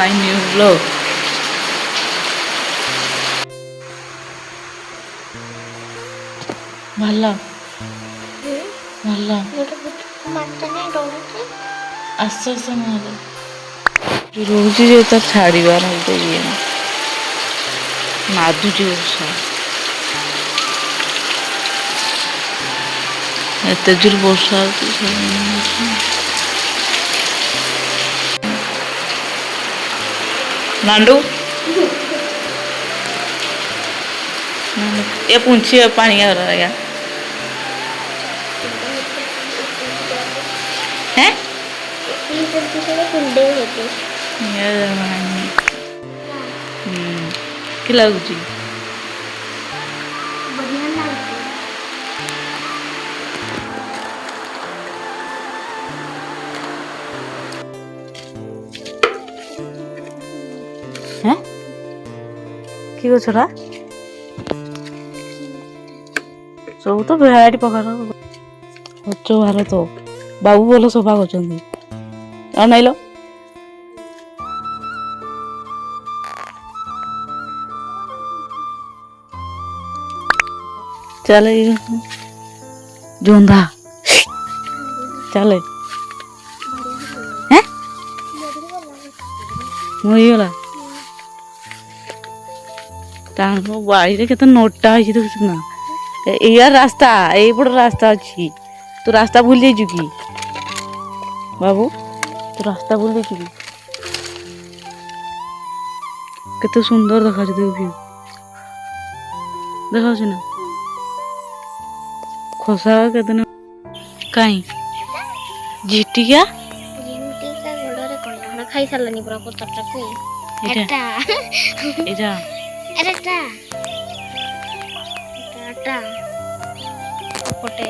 my new vlog. ଭଲ ଭଲ ଆସ୍ତେ ଆସ୍ତେ ନହେଲେ ରହୁଛି ଯେ ତାର ଛାଡ଼ିବାର ଗୋଟେ ଇଏ ନାଦୁଛି ବର୍ଷା ଏତେ ଜୋର ବର୍ଷା ହଉଛି नांडू ये पूंछी पानी आ रहा है हैं कि लगुची हैं कि गछरा सब तो भेराइटी प्रकार स्वच्छ भारत बाबू भल सफा कर नाइल चले जोंधा चले हैं मरीगला बाड़ी रे केते नोटा है देखु ना यार रास्ता एपट रास्ता अच्छी तू रास्ता भूल जाइछु कि बाबू तू रास्ता भूल जाइछु कि केते सुंदर देखा छ देखु देखा छ ना खोसा केते न काई झिटिया गोड़रे कंडा खाई सारलानी पूरा पत्ता को एटा एटा एटा पटे